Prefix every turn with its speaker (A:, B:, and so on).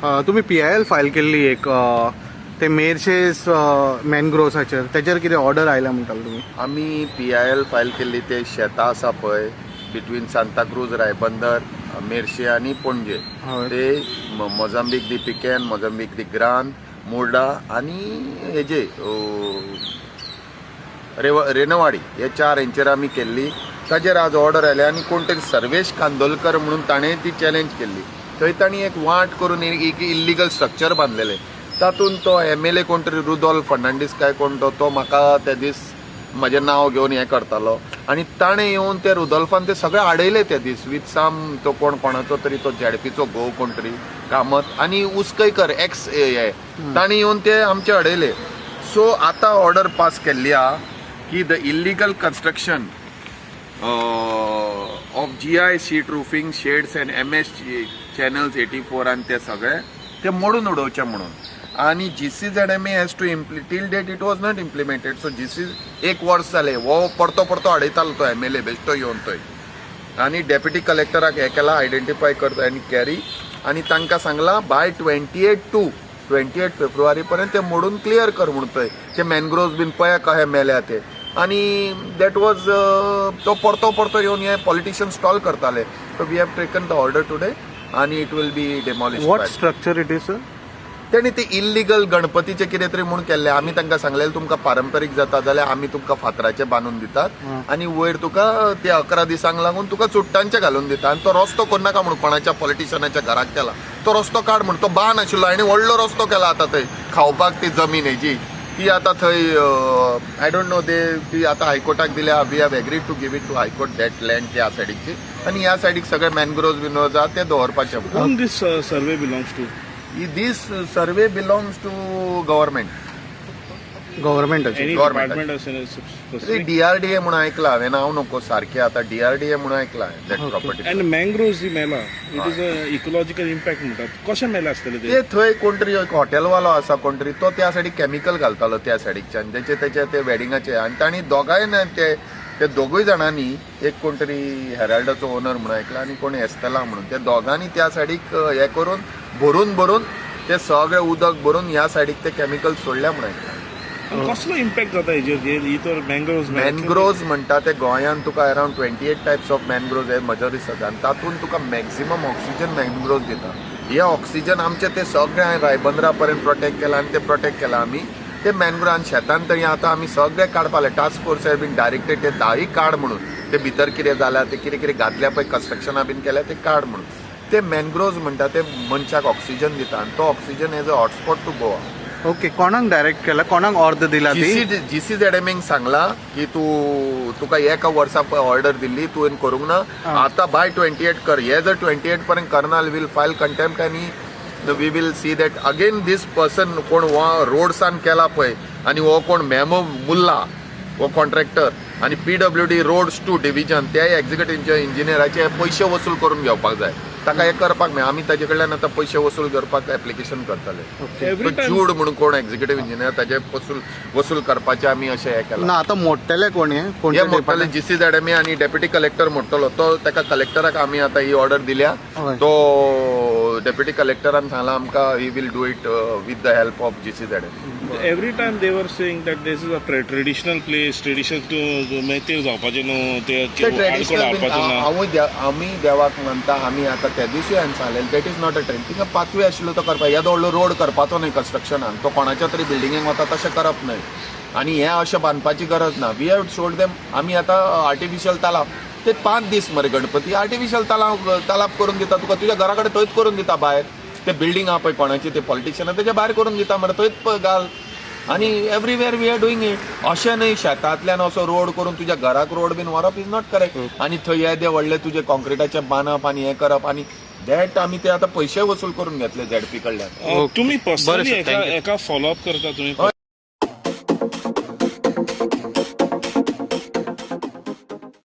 A: तुम्ही PIL file केल्ली एक ते मेर्शेस मॅनग्रोव्साचेर त्याचेर कितें ऑर्डर आयला म्हणटालो तुमी?
B: आमी PIL फायल केल्ली ते शेतां आसा पळय बिटवीन सांताक्रूज रायबंदर मेर्शे आनी पणजे
A: हय.
B: ते मोजांबीक दी पिकेन, मोजांबीक दी ग्रान, मोर्डा आनी हेजे रेनवाडी हे 4 हेंचेर आमी केल्ली. ताजेर आज ऑर्डर आयले आनी कोण तरी सर्वेश कांदोलकर म्हणून ताणें ती चॅलेंज केल्ली. थंय तांणी एक वाट करून एक इल्लिगल स्ट्रक्चर बांदलेलें. तातूंत तो MLA कोण तरी रुदोल्फ फर्नांडीस काय कोण तो म्हाका ते दीस म्हजें नांव घेवन हें करतालो आनी ताणें येवन ते रुदोल्फान ते सगळे आडयले ते दीस विथ साम तो कोणाचो तरी तो ZP चो घोव कोण तरी कामत आनी उस्कयकर एक्स हे ताणें येवन ते आमचे अडयले. सो आतां ऑर्डर पास केल्ली आहा की the illegal construction of GI seat roofing shades end MS channels 84 आनी ते सगळे ते मोडून उडोवचे म्हणून. आणि GCZMA has to till date it was not implemented. So एक वर्स जालें हो परतो अडयतालो तो MLA बेश्टो येवन थंय आनी डेप्युटी कलेक्टराक हें केलां आयडेंटिफाय करता आनी कॅरी आनी तांकां सांगलां बाय 28 फेब्रुवारी पर्यंत ते मोडून क्लियर कर म्हणून थंय ते मॅनग्रोव्स बीन पळय कशे मेल्या ते. आनी दॅट वॉज तो परतो येवन हे पॉलिटिशियन स्टॉल करताले. So we have taken the order today आनी it will be demolish.
A: What structure it is sir?
B: तेणी ते इल्लिगल गणपतीचे कितें तरी म्हणून केल्ले. आमी तांकां सांगलेलें तुमकां पारंपारीक जाता जाल्यार आमी तुमकां फातराचे बांदून दितात आनी वयर तुका ते 11 दिसांक लागून तुका चुट्टांचे घालून दिता आनी तो रस्तो करनाका म्हणून कोणाच्या पॉलिटिशियनाच्या घराक केला. तो रस्तो काड म्हणून तो बान आशिल्लो आनी व्हडलो रस्तो केला आतां थंय खावपाक ती जमीन हेजी ती आतां थंय आय डोंट नो ती आतां हायकोर्टाक दिल्या. We have agreed to give it to high court that land त्या सायडीची आनी ह्या सायडीक सगळे मॅनग्रोव्स बीन आसा ते दवरपाचे.
C: Whom this survey belongs to?
B: This survey belongs to government.
A: गव्हर्मेंटाची
C: Any
B: Government.
C: department or specific?
B: DRDA म्हणून ऐकला हांवें नांव नको सारकें आतां DRDA म्हणून ऐकला दॅट प्रॉपर्टी.
C: And mangroves जी मेला it is a ecological impact म्हणटात. कशें मेला आसतलें
B: ते थंय कोण तरी एक हॉटेलवालो आसा कोण तरी तो त्या सायडीक कॅमिकल घालतालो त्या सायडीकच्यान तेचे ते वेडिंगाचे आनी तांणी दोगांय ते दोगूय जाणांनी एक कोण तरी हेराल्डाचो ओनर म्हणून ऐकला आनी कोण एस्तेला म्हणून ते दोगांनी त्या सायडीक हे करून भरून ते सगळे उदक भरून ह्या सायडीक ते कॅमिकल सोडल्या म्हणून ऐकला.
C: कसलो इम्पॅक्ट जाता हेजेर ही तर
B: मॅनग्रोव्स म्हणटा ते गोंयांत तुका अरावंड 28 टायप्स ऑफ मॅनग्रोव्स हे मजोरिटी आसा आनी तातूंत तुका मॅक्झिमम ऑक्सिजन मॅनग्रोव्स दिता. हे ऑक्सिजन आमचे ते सगळे रायबंदरा पर्यंत प्रोटेक्ट केला आनी ते प्रोटेक्ट केला आमी ते मॅनग्रोव आनी शेतांत तरी आतां आमी सगळे काडपाले. टास्क फोर्स बीन डायरेक्टेड ते 10 काड म्हणून ते भितर कितें जाल्यार ते कितें घातल्या पळय कन्स्ट्रक्शना बीन केल्या ते काड म्हणून. ते मॅनग्रोव्स म्हणटा ते मनशाक ऑक्सिजन दिता आनी तो oxygen as a hotspot to Goa.
A: Okay, कोणाक डायरेक्ट केला, कोणाक ऑर्डर दिला ती?
B: GCZMAक सांगला की तुका एका वर्सा ऑर्डर दिल्ली तुवें करूंक ना आतां बाय 28 कर. हे जर 28 पर्यंत करना वील फायल कंटेम्प्ट आनी we will see that again this person कोण हो रोड्सान केला पळय आनी हो कोण मेमो मुल्ला हो कॉन्ट्रॅक्टर आनी PWD रोड्स 2 डिव्हिजन त्या एक्झिक्युटिव्ह इंजिनियराचे पयशे वसूल करून घेवपाक जाय. ताका हे करपाक मेळ. आमी ताजे कडल्यान आतां पयशे वसूल करपाक एप्लिकेशन करतले. जूड म्हणून कोण एक्झिक्युटिव्ह इंजिनियर ताजे वसूल करपाचे आमी अशें हें केलां.
A: ना आतां मोडटले कोण हे
B: मोडटले GCZMA आनी डेप्युटी कलेक्टर मोडटलो तो. ताका कलेक्टराक आमी आतां ही ऑर्डर दिल्या. तो डेप्युटी कलेक्टरान सांगला आमकां he will do it with the help of GCZMA.
C: Every time they are saying that this is a traditional place. Traditional ते जावपाचें न्हू ते
B: आमी देवाक मानता. आमी आतां त्या दिवशी हांवें सांगलेलें that is not a trend. तिंगा पाथवे आशिल्लो तो करपाक. येदो व्हडलो रोड करपाचो न्हय कन्स्ट्रक्शनान. तो कोणाच्या तरी बिल्डिंगेक वता तशें करप न्हय आनी हें अशें बांदपाची गरज ना. We have showed them. आमी आतां आर्टिफिशियल तलाव ते 5 दीस मरे गणपती आर्टिफिशियल तलाव करून दिता तुका. तुज्या घरा कडेन थंयच करून दिता भायर. ते बिल्डींग आहा पळय कोणाची ते पॉलिटिशियन तेच्या भायर करून दिता मरे थंयच घाल. आनी everywhere we are doing it. अशें न्हय शेतांतल्यान असो रोड करून तुज्या घराक रोड बीन व्हरप इज नॉट करेक्ट. आनी थंय येदे व्हडले तुजे कॉन्क्रिटाचे बांदप आनी हें करप आनी दॅट आमी ते आतां पयशे वसूल करून घेतले ZP कडल्यान.
C: तुम्ही पर्सनली एका फॉलोअप करता तुम्ही?